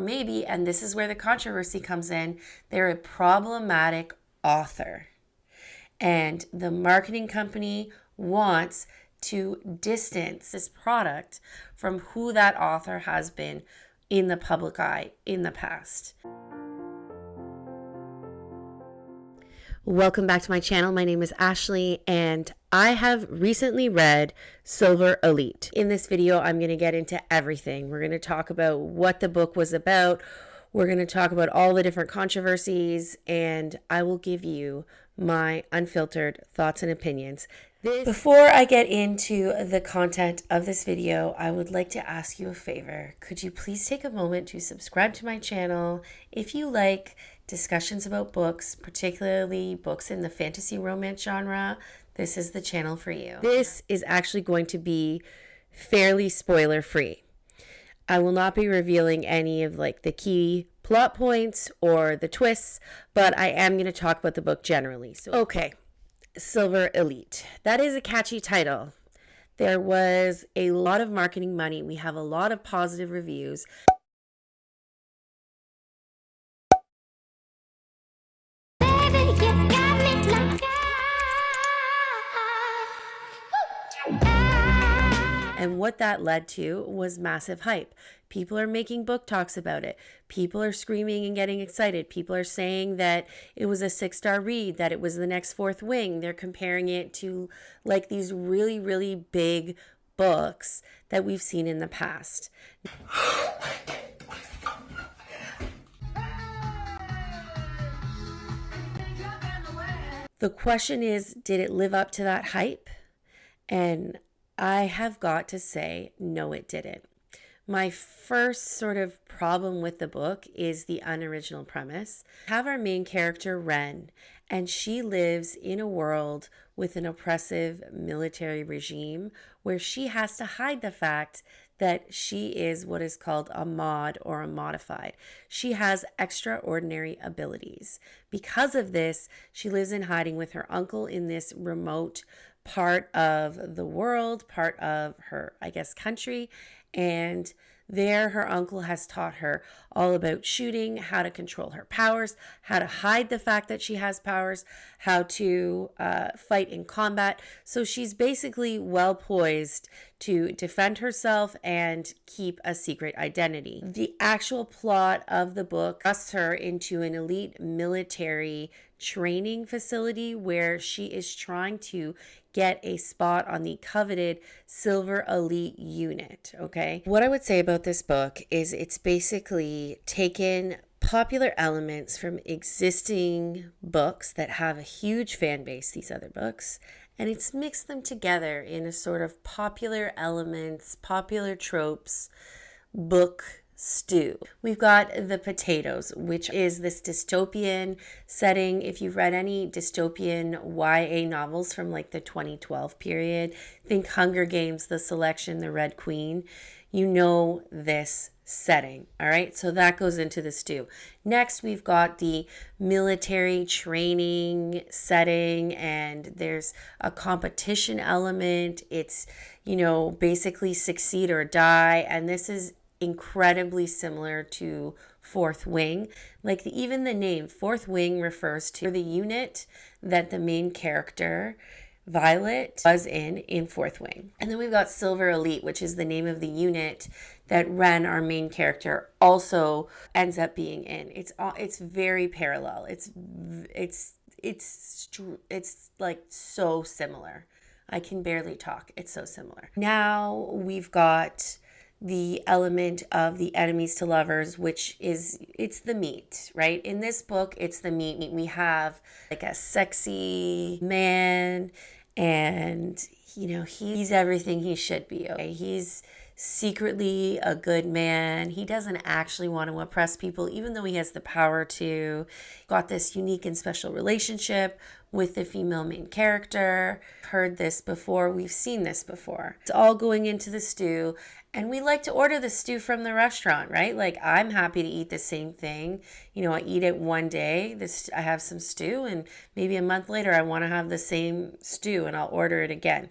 Maybe, and this is where the controversy comes in, they're a problematic author. And the marketing company wants to distance this product from who that author has been in the public eye in the past. Welcome back to my channel. My name is Ashley, and I have recently read Sliver Elite. In this video, I'm going to get into everything. We're going to talk about what the book was about. We're going to talk about all the different controversies, and I will give you my unfiltered thoughts and opinions. Before I get into the content of this video, I would like to ask you a favor. Could you please take a moment to subscribe to my channel if you like discussions about books, particularly books in the fantasy romance genre? This is the channel for you. This is actually going to be fairly spoiler free. I will not be revealing any of the key plot points or the twists, but I am going to talk about the book generally. So, okay, Sliver Elite. That is a catchy title. There was a lot of marketing money. We have a lot of positive reviews. And what that led to was massive hype. People are making book talks about it. People are screaming and getting excited. People are saying that it was a 6-star read, that it was the next Fourth Wing. They're comparing it to these really, really big books that we've seen in the past. The question is, did it live up to that hype? And I have got to say, no, it didn't. My first sort of problem with the book is the unoriginal premise. We have our main character, Ren, and she lives in a world with an oppressive military regime where she has to hide the fact that she is what is called a mod or a modified. She has extraordinary abilities. Because of this, she lives in hiding with her uncle in this remote part of the world, part of her, country. And there, her uncle has taught her all about shooting, how to control her powers, how to hide the fact that she has powers, how to fight in combat. So she's basically well poised to defend herself and keep a secret identity. The actual plot of the book thrusts her into an elite military training facility where she is trying to get a spot on the coveted Sliver Elite unit, okay? What I would say about this book is it's basically taken popular elements from existing books that have a huge fan base, these other books, and it's mixed them together in a sort of popular elements, popular tropes book stew. We've got the potatoes, which is this dystopian setting. If you've read any dystopian YA novels from the 2012 period, think Hunger Games, The Selection, The Red Queen, you know this setting. All right, so that goes into the stew. Next, we've got the military training setting, and there's a competition element. It's, basically succeed or die, and this is incredibly similar to Fourth Wing. Even the name Fourth Wing refers to the unit that the main character Violet was in Fourth Wing. And then we've got Sliver Elite, which is the name of the unit that Ren, our main character, also ends up being in. It's very parallel. It's so similar. I can barely talk. It's so similar. Now we've got the element of the enemies to lovers, which it's the meat, right? In this book, it's the meat. We have a sexy man, and he's everything he should be. Okay, he's secretly a good man. He doesn't actually want to oppress people, even though he has the power to. Got this unique and special relationship with the female main character. Heard this before. We've seen this before. It's all going into the stew. And we like to order the stew from the restaurant, right? I'm happy to eat the same thing. I eat it one day. I have some stew, and maybe a month later I want to have the same stew and I'll order it again.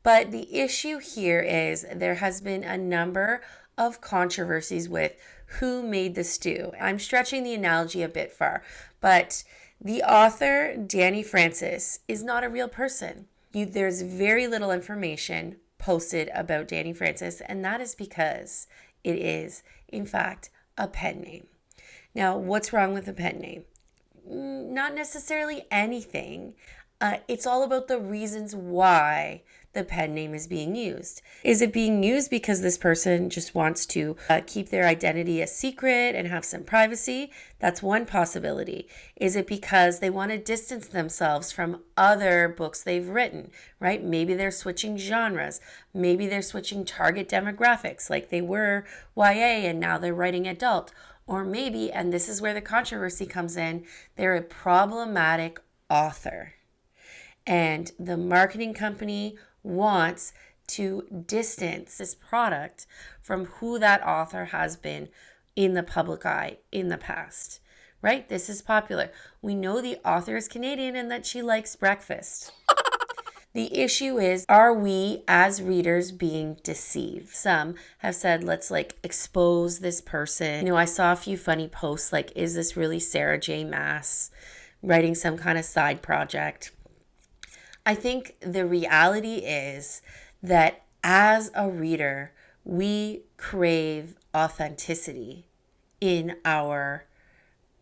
But the issue here is there has been a number of controversies with who made the stew. I'm stretching the analogy a bit far, but the author, Dani Francis, is not a real person. There's very little information posted about Dani Francis, and that is because it is, in fact, a pen name. Now, what's wrong with a pen name? Not necessarily anything. It's all about the reasons why the pen name is being used. Is it being used because this person just wants to keep their identity a secret and have some privacy? That's one possibility. Is it because they want to distance themselves from other books they've written, right? Maybe they're switching genres. Maybe they're switching target demographics, like they were YA and now they're writing adult. Or maybe, and this is where the controversy comes in, they're a problematic author. And the marketing company wants to distance this product from who that author has been in the public eye in the past, right? This is popular. We know the author is Canadian and that she likes breakfast. The issue is, are we as readers being deceived? Some have said, let's expose this person. I saw a few funny posts like, is this really Sarah J. Maas writing some kind of side project? I think the reality is that as a reader, we crave authenticity in our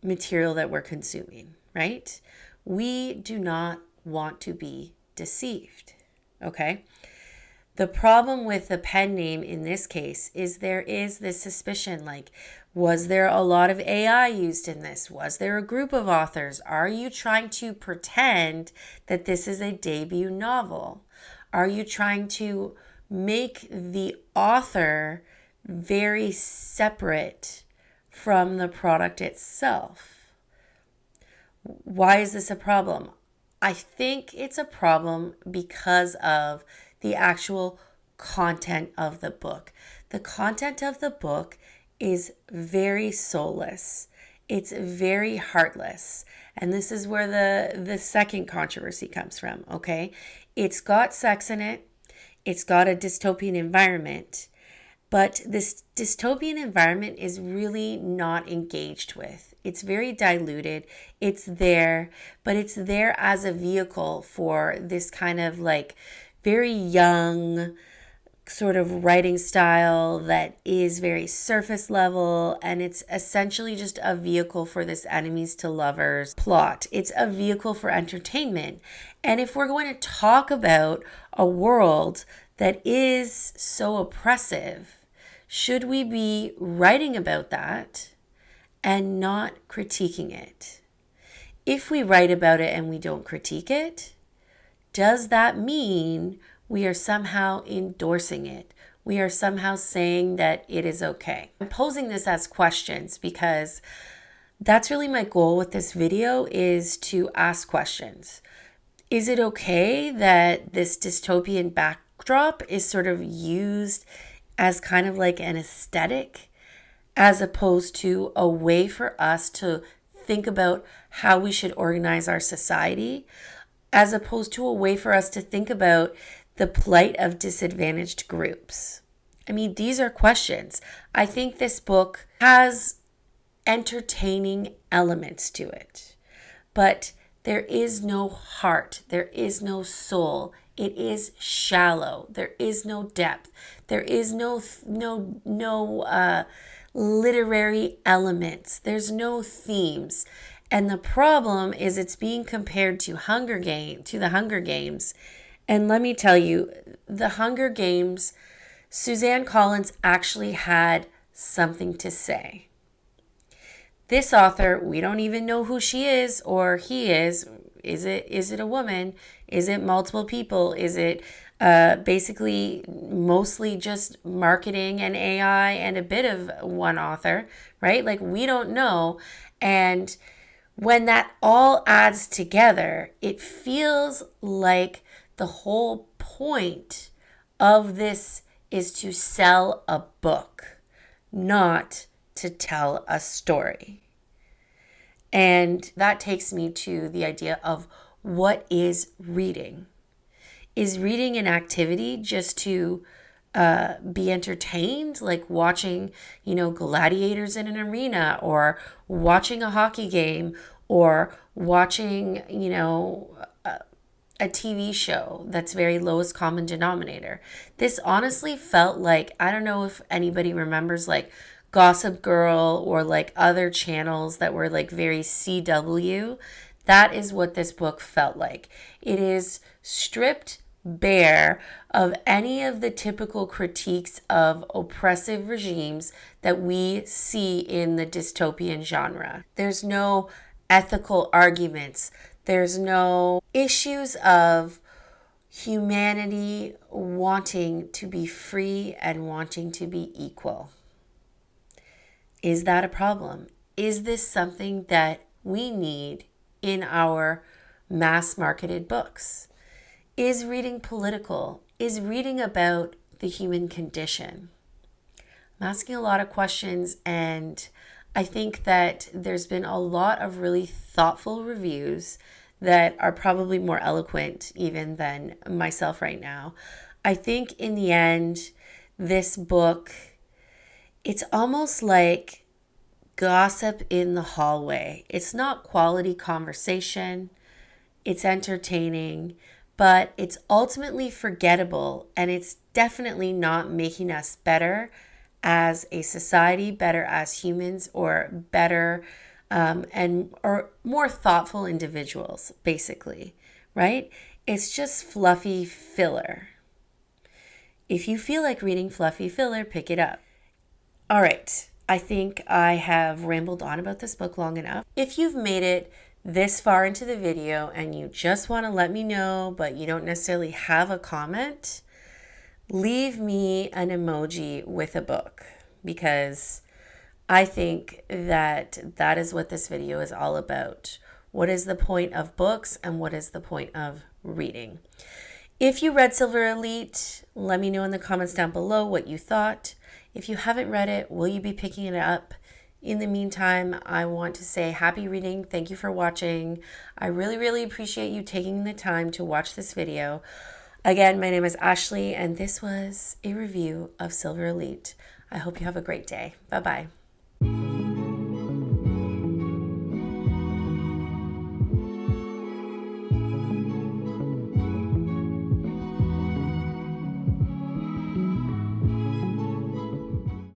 material that we're consuming, right? We do not want to be deceived, okay? The problem with the pen name in this case is there is this suspicion, was there a lot of AI used in this? Was there a group of authors? Are you trying to pretend that this is a debut novel? Are you trying to make the author very separate from the product itself? Why is this a problem? I think it's a problem because of the actual content of the book. The content of the book is very soulless. It's very heartless. And this is where the second controversy comes from, okay? It's got sex in it. It's got a dystopian environment. But this dystopian environment is really not engaged with. It's very diluted. It's there, but it's there as a vehicle for this kind of very young sort of writing style that is very surface level, and it's essentially just a vehicle for this enemies to lovers plot. It's a vehicle for entertainment. And if we're going to talk about a world that is so oppressive, should we be writing about that and not critiquing it? If we write about it and we don't critique it, does that mean we are somehow endorsing it? We are somehow saying that it is okay? I'm posing this as questions because that's really my goal with this video, is to ask questions. Is it okay that this dystopian backdrop is sort of used as kind of like an aesthetic, as opposed to a way for us to think about how we should organize our society, as opposed to a way for us to think about the plight of disadvantaged groups? I mean, these are questions. I think this book has entertaining elements to it, but there is no heart. There is no soul. It is shallow. There is no depth. There is no literary elements. There's no themes. And the problem is it's being compared to the Hunger Games. And let me tell you, the Hunger Games, Suzanne Collins actually had something to say. This author, we don't even know who she is or he is. Is it a woman? Is it multiple people? Is it basically mostly just marketing and AI and a bit of one author, right? We don't know. And when that all adds together, it feels like the whole point of this is to sell a book, not to tell a story. And that takes me to the idea of what is reading. Is reading an activity just to be entertained, like watching, gladiators in an arena, or watching a hockey game, or watching, a TV show that's very lowest common denominator. This honestly felt like, I don't know if anybody remembers like Gossip Girl or like other channels that were like very CW. That is what this book felt like. It is stripped bare of any of the typical critiques of oppressive regimes that we see in the dystopian genre. There's no ethical arguments. There's no issues of humanity wanting to be free and wanting to be equal. Is that a problem? Is this something that we need in our mass marketed books? Is reading political? Is reading about the human condition? I'm asking a lot of questions, and I think that there's been a lot of really thoughtful reviews that are probably more eloquent even than myself right now. I think in the end, this book, it's almost like gossip in the hallway. It's not quality conversation. It's entertaining, but it's ultimately forgettable, and it's definitely not making us better as a society, better as humans, or better or more thoughtful individuals, basically, right? It's just fluffy filler. If you feel like reading fluffy filler, pick it up. All right, I think I have rambled on about this book long enough. If you've made it this far into the video and you just want to let me know, but you don't necessarily have a comment, leave me an emoji with a book, because I think that that is what this video is all about. What is the point of books, and what is the point of reading? If you read Silver Elite, let me know in the comments down below what you thought. If you haven't read it, will you be picking it up? In the meantime, I want to say happy reading. Thank you for watching. I really, really appreciate you taking the time to watch this video. Again, my name is Ashley, and this was a review of Silver Elite. I hope you have a great day. Bye-bye.